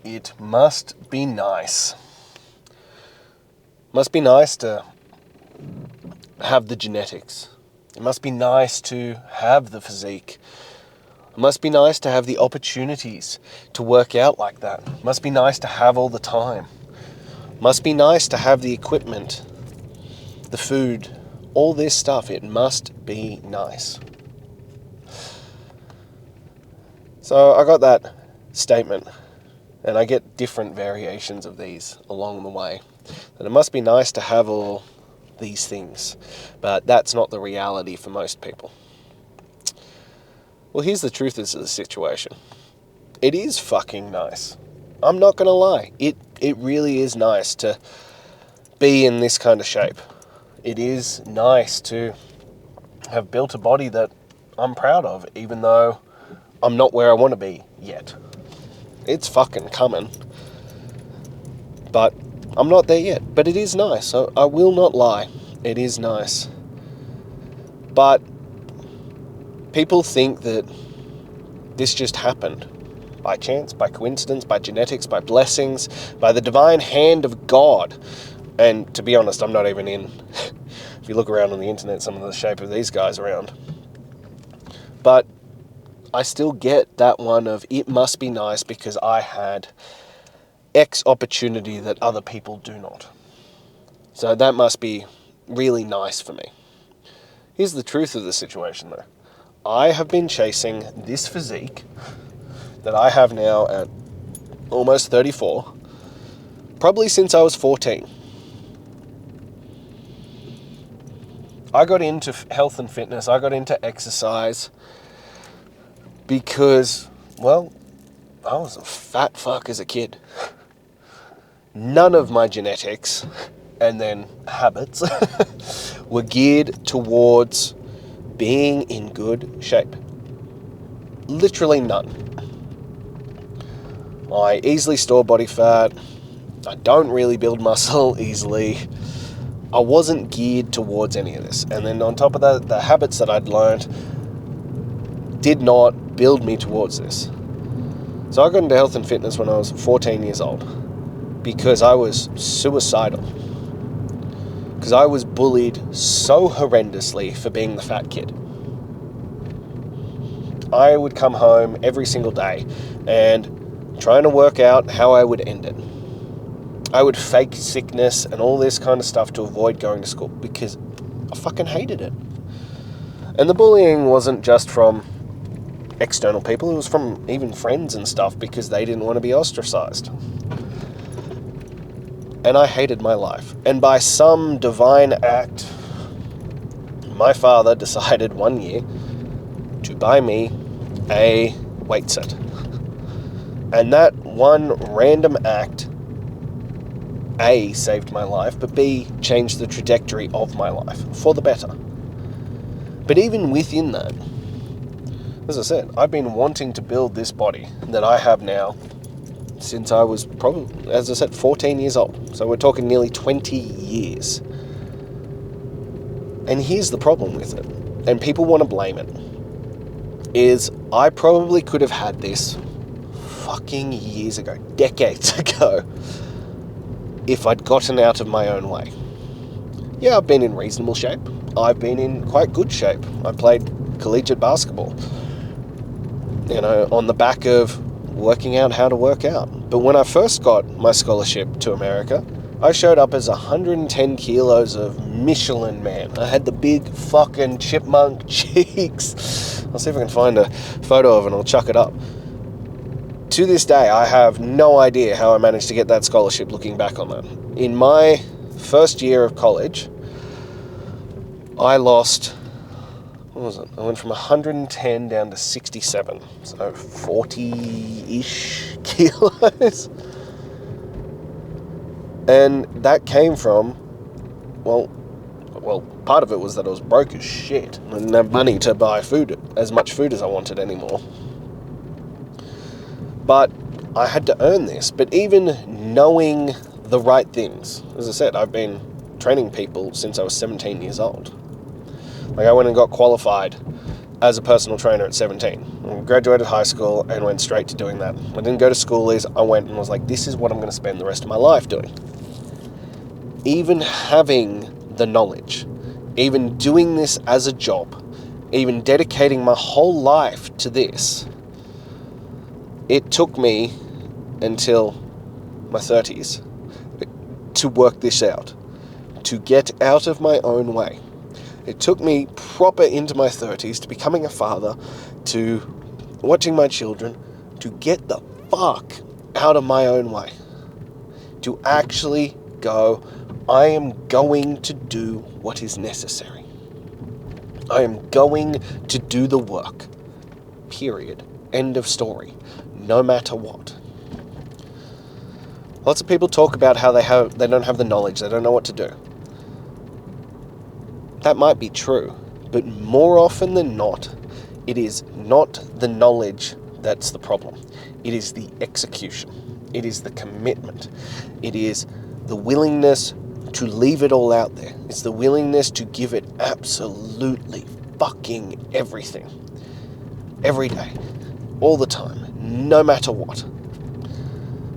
It must be nice. Must be nice to have the genetics. It must be nice to have the physique. It must be nice to have the opportunities to work out like that. It must be nice to have all the time. It must be nice to have the equipment, the food, all this stuff. It must be nice. So I got that statement, and I get different variations of these along the way. That it must be nice to have all these things, but that's not the reality for most people. Well, here's the truth of the situation. It is fucking nice. I'm not gonna lie. It really is nice to be in this kind of shape. It is nice to have built a body that I'm proud of, even though I'm not where I want to be yet. It's fucking coming. But I'm not there yet. But it is nice. So I will not lie. It is nice. But people think that this just happened by chance, by coincidence, by genetics, by blessings, by the divine hand of God. And to be honest, I'm not even in. If you look around on the internet, some of the shape of these guys around. But I still get that one of it must be nice because I had X opportunity that other people do not. So that must be really nice for me. Here's the truth of the situation though. I have been chasing this physique that I have now at almost 34, probably since I was 14. I got into health and fitness, I got into exercise because, well, I was a fat fuck as a kid. None of my genetics and then habits were geared towards being in good shape. Literally none. I easily store body fat. I don't really build muscle easily. I wasn't geared towards any of this. And then on top of that, the habits that I'd learned did not build me towards this. So I got into health and fitness when I was 14 years old because I was suicidal. Because I was bullied so horrendously for being the fat kid. I would come home every single day and trying to work out how I would end it. I would fake sickness and all this kind of stuff to avoid going to school because I fucking hated it. And the bullying wasn't just from external people, it was from even friends and stuff because they didn't want to be ostracized. And I hated my life. And by some divine act, my father decided one year to buy me a weight set. And that one random act, A, saved my life, but B, changed the trajectory of my life for the better. But even within that, as I said, I've been wanting to build this body that I have now since I was probably, as I said, 14 years old. So we're talking nearly 20 years. And here's the problem with it, and people want to blame it, is I probably could have had this fucking years ago, decades ago, if I'd gotten out of my own way. Yeah, I've been in reasonable shape. I've been in quite good shape. I played collegiate basketball, on the back of working out how to work out. But when I first got my scholarship to America, I showed up as 110 kilos of Michelin man. I had the big fucking chipmunk cheeks. I'll see if I can find a photo of it and I'll chuck it up. To this day, I have no idea how I managed to get that scholarship looking back on that. In my first year of college, I lost, what was it? I went from 110 down to 67, so 40-ish kilos. And that came from, well, part of it was that I was broke as shit. I didn't have money to buy food, as much food as I wanted anymore. But I had to earn this. But even knowing the right things, as I said, I've been training people since I was 17 years old. Like I went and got qualified as a personal trainer at 17. Graduated high school and went straight to doing that. I didn't go to schoolies. I went and was like, this is what I'm going to spend the rest of my life doing. Even having the knowledge, even doing this as a job, even dedicating my whole life to this, it took me until my 30s to work this out, to get out of my own way. It took me proper into my 30s to becoming a father, to watching my children, to get the fuck out of my own way. To actually go, I am going to do what is necessary. I am going to do the work. Period. End of story. No matter what. Lots of people talk about how they don't have the knowledge, they don't know what to do. That might be true, but more often than not, it is not the knowledge that's the problem. It is the execution. It is the commitment. It is the willingness to leave it all out there. It's the willingness to give it absolutely fucking everything. Every day. All the time. No matter what.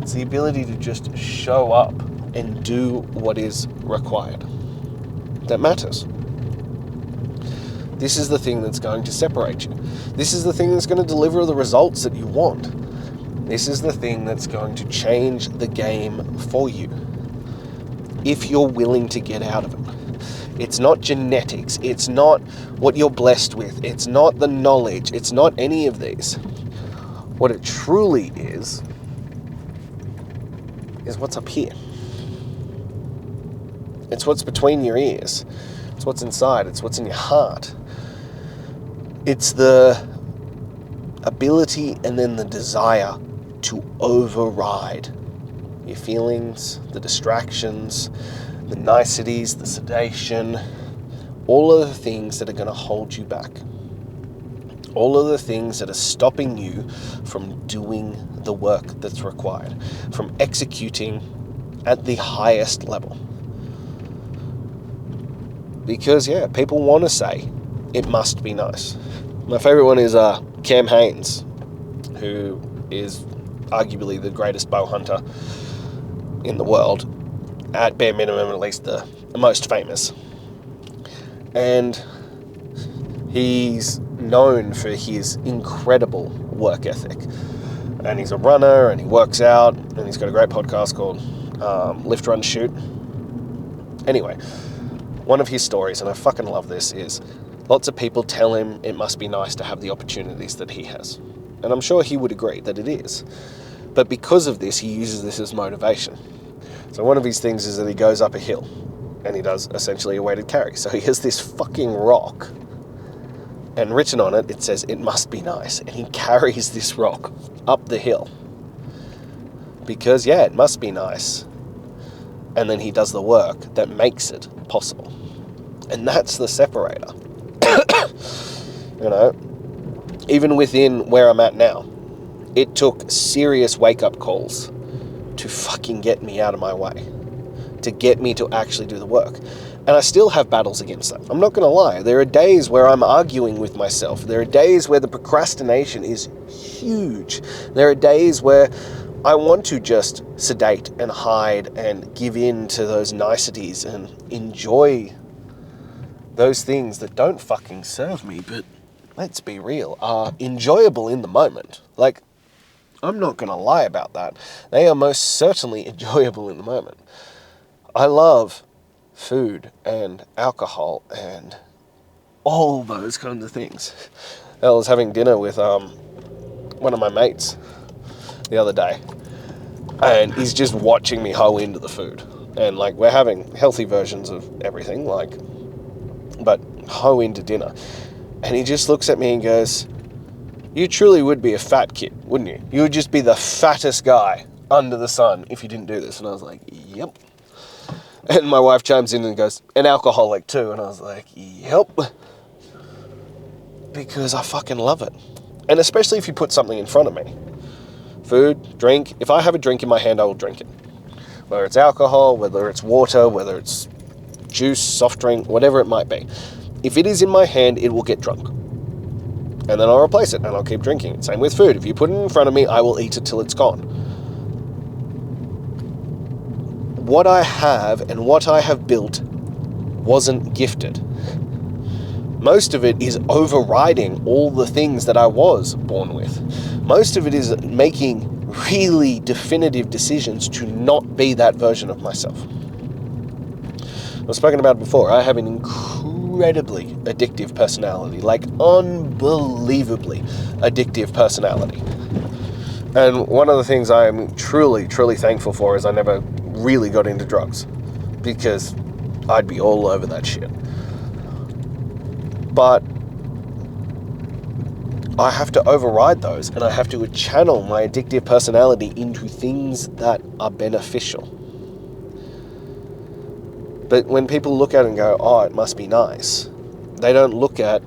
It's the ability to just show up and do what is required. That matters. This is the thing that's going to separate you. This is the thing that's going to deliver the results that you want. This is the thing that's going to change the game for you. If you're willing to get out of it. It's not genetics. It's not what you're blessed with. It's not the knowledge. It's not any of these. What it truly is what's up here. It's what's between your ears. It's what's inside. It's what's in your heart. It's the ability and then the desire to override your feelings, the distractions, the niceties, the sedation, all of the things that are going to hold you back. All of the things that are stopping you from doing the work that's required, from executing at the highest level. Because, people want to say, it must be nice. My favourite one is Cam Haines, who is arguably the greatest bow hunter in the world, at bare minimum at least the most famous. And he's known for his incredible work ethic. And he's a runner, and he works out, and he's got a great podcast called Lift, Run, Shoot. Anyway, one of his stories, and I fucking love this, is lots of people tell him it must be nice to have the opportunities that he has. And I'm sure he would agree that it is. But because of this, he uses this as motivation. So one of his things is that he goes up a hill, and he does essentially a weighted carry. So he has this fucking rock, and written on it, it says, it must be nice. And he carries this rock up the hill. Because, it must be nice. And then he does the work that makes it possible. And that's the separator. Even within where I'm at now, it took serious wake-up calls to fucking get me out of my way. To get me to actually do the work. And I still have battles against that. I'm not going to lie. There are days where I'm arguing with myself. There are days where the procrastination is huge. There are days where I want to just sedate and hide and give in to those niceties and enjoy those things that don't fucking serve me, but let's be real, are enjoyable in the moment. Like, I'm not going to lie about that. They are most certainly enjoyable in the moment. I love food and alcohol and all those kinds of things. I was having dinner with one of my mates the other day, and he's just watching me hoe into the food. And we're having healthy versions of everything, but hoe into dinner. And he just looks at me and goes, you truly would be a fat kid, wouldn't you? You would just be the fattest guy under the sun if you didn't do this. And I was like, yep. And my wife chimes in and goes, an alcoholic too. And I was like, yep. Because I fucking love it. And especially if you put something in front of me. Food, drink. If I have a drink in my hand, I will drink it. Whether it's alcohol, whether it's water, whether it's juice, soft drink, whatever it might be. If it is in my hand, it will get drunk. and then I'll replace it and I'll keep drinking it. Same with food. If you put it in front of me, I will eat it till it's gone. What I have and what I have built wasn't gifted. Most of it is overriding all the things that I was born with. Most of it is making really definitive decisions to not be that version of myself. I've spoken about it before. I have an incredibly addictive personality, like unbelievably addictive personality. And one of the things I am truly, truly thankful for is I never really got into drugs, because I'd be all over that shit. But I have to override those, and I have to channel my addictive personality into things that are beneficial. But when people look at it and go, oh, it must be nice, they don't look at,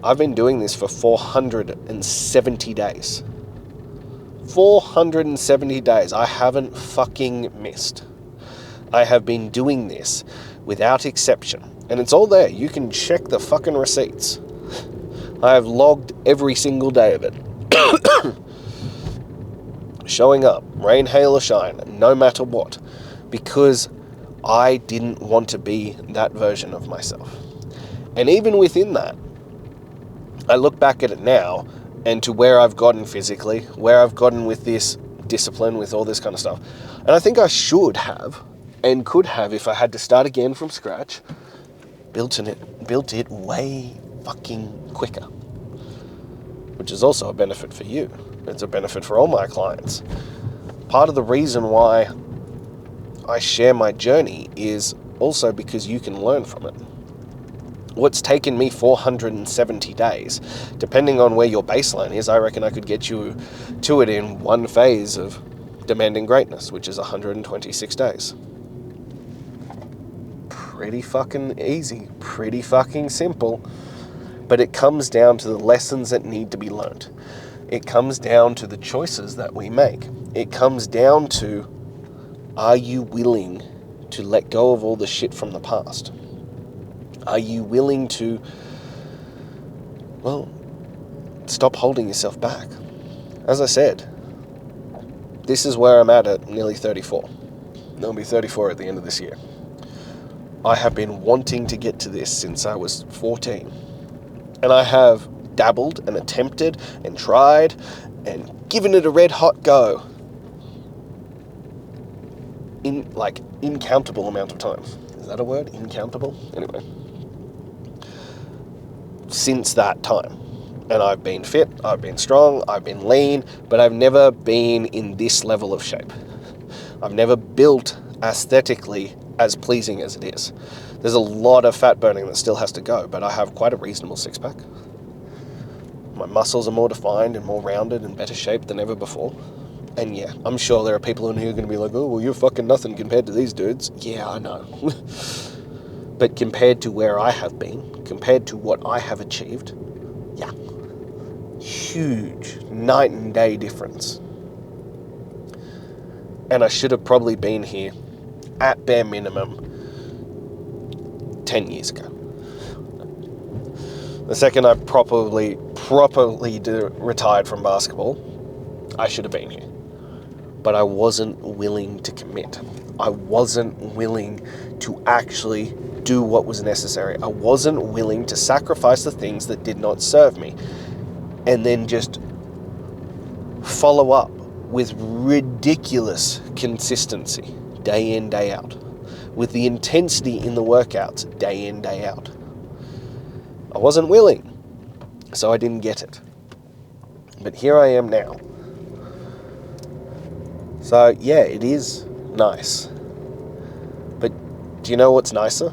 I've been doing this for 470 days. 470 days. I haven't fucking missed. I have been doing this without exception. And it's all there. You can check the fucking receipts. I have logged every single day of it. Showing up, rain, hail, or shine, no matter what. Because I didn't want to be that version of myself. And even within that, I look back at it now and to where I've gotten physically, where I've gotten with this discipline, with all this kind of stuff. And I think I should have, and could have, if I had to start again from scratch, built it way fucking quicker. Which is also a benefit for you. It's a benefit for all my clients. Part of the reason why I share my journey is also because you can learn from it. What's taken me 470 days, depending on where your baseline is, I reckon I could get you to it in one phase of demanding greatness, which is 126 days. Pretty fucking easy, pretty fucking simple, but it comes down to the lessons that need to be learned. It comes down to the choices that we make. It comes down to, are you willing to let go of all the shit from the past? Are you willing to, well, stop holding yourself back? As I said, this is where I'm at nearly 34. I'll be 34 at the end of this year. I have been wanting to get to this since I was 14. And I have dabbled and attempted and tried and given it a red hot go in like incountable amount of times. Is that a word? Incountable? Anyway. Since that time. And I've been fit, I've been strong, I've been lean, but I've never been in this level of shape. I've never built aesthetically as pleasing as it is. There's a lot of fat burning that still has to go, but I have quite a reasonable six-pack. My muscles are more defined and more rounded and better shaped than ever before. And yeah, I'm sure there are people in here going to be like, oh, well, you're fucking nothing compared to these dudes. Yeah, I know. But compared to where I have been, compared to what I have achieved, yeah, huge night and day difference. And I should have probably been here at bare minimum 10 years ago. The second I properly retired from basketball, I should have been here. But I wasn't willing to commit. I wasn't willing to actually do what was necessary. I wasn't willing to sacrifice the things that did not serve me. And then just follow up with ridiculous consistency, day in, day out. With the intensity in the workouts, day in, day out. I wasn't willing, so I didn't get it. But here I am now. So yeah, it is nice. But do you know what's nicer?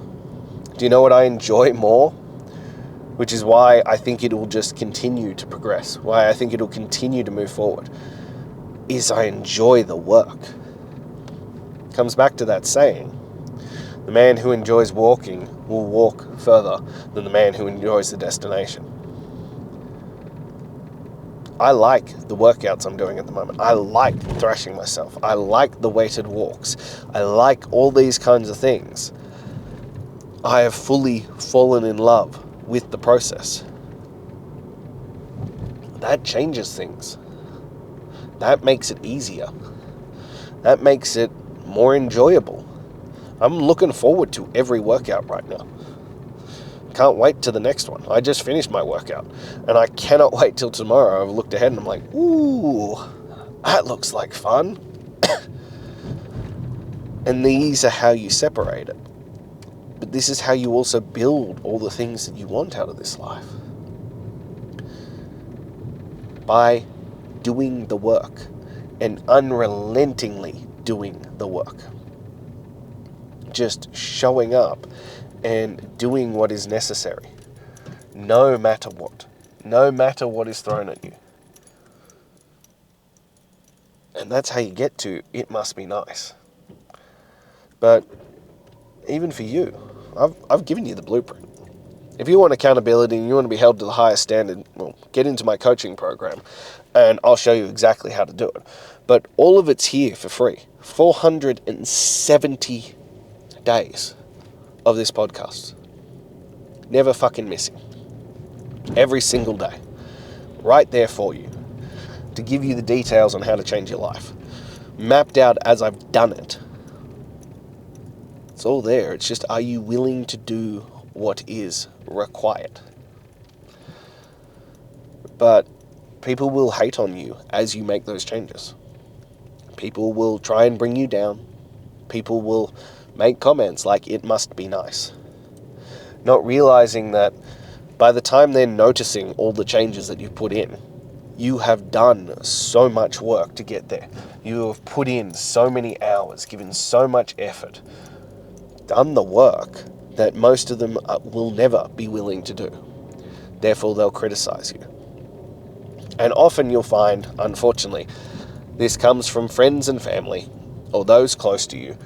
Do you know what I enjoy more? Which is why I think it will just continue to progress. Why I think it will continue to move forward. Is I enjoy the work. Comes back to that saying. The man who enjoys walking will walk further than the man who enjoys the destination. I like the workouts I'm doing at the moment. I like thrashing myself. I like the weighted walks. I like all these kinds of things. I have fully fallen in love with the process. that changes things. That makes it easier. That makes it more enjoyable. I'm looking forward to every workout right now. Can't wait to the next one. I just finished my workout, and I cannot wait till tomorrow. I've looked ahead and I'm like, ooh, that looks like fun. And these are how you separate it. But this is how you also build all the things that you want out of this life. By doing the work and unrelentingly doing the work. Just showing up and doing what is necessary. No matter what. No matter what is thrown at you. And that's how you get to, it must be nice. But even for you, I've given you the blueprint. If you want accountability and you want to be held to the highest standard, well, get into my coaching program and I'll show you exactly how to do it. But all of it's here for free. 470 days of this podcast. Never fucking missing. Every single day. Right there for you. To give you the details on how to change your life. Mapped out as I've done it. It's all there. It's just, are you willing to do what is required? But people will hate on you as you make those changes. People will try and bring you down. People will make comments like, it must be nice. Not realizing that by the time they're noticing all the changes that you've put in, you have done so much work to get there. You have put in so many hours, given so much effort, done the work that most of them will never be willing to do. Therefore, they'll criticize you. And often you'll find, unfortunately, this comes from friends and family, or those close to you,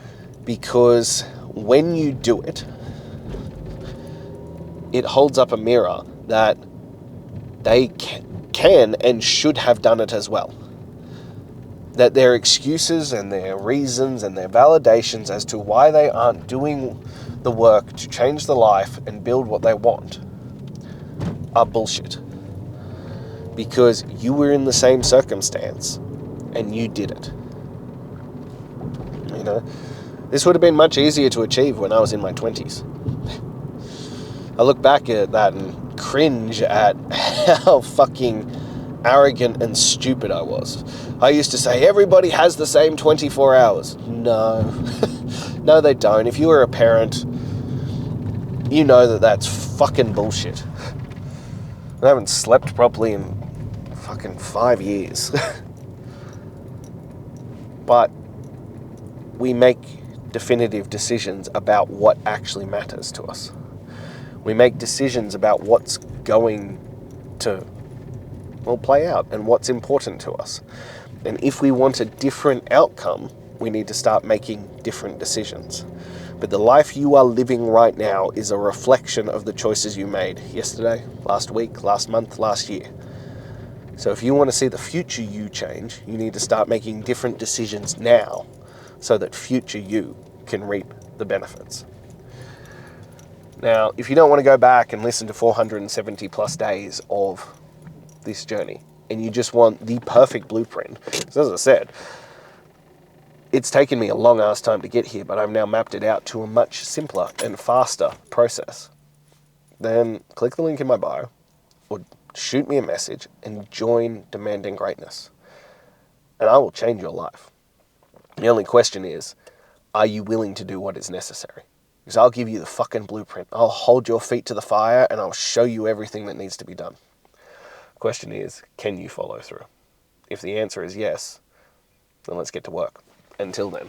because when you do it, it holds up a mirror that they can and should have done it as well. That their excuses and their reasons and their validations as to why they aren't doing the work to change the life and build what they want are bullshit. Because you were in the same circumstance and you did it. You know, this would have been much easier to achieve when I was in my 20s. I look back at that and cringe at how fucking arrogant and stupid I was. I used to say, everybody has the same 24 hours. No. No, they don't. If you were a parent, you know that that's fucking bullshit. I haven't slept properly in fucking 5 years. But we make definitive decisions about what actually matters to us. We make decisions about what's going to, well, play out and what's important to us. And if we want a different outcome, we need to start making different decisions. But the life you are living right now is a reflection of the choices you made yesterday, last week, last month, last year. So if you want to see the future you change, you need to start making different decisions now so that future you can reap the benefits. Now, if you don't want to go back and listen to 470 plus days of this journey, and you just want the perfect blueprint, so as I said, it's taken me a long ass time to get here, but I've now mapped it out to a much simpler and faster process. Then click the link in my bio, or shoot me a message, and join Demanding Greatness. And I will change your life. The only question is, are you willing to do what is necessary? Because I'll give you the fucking blueprint. I'll hold your feet to the fire and I'll show you everything that needs to be done. The question is, can you follow through? If the answer is yes, then let's get to work. Until then.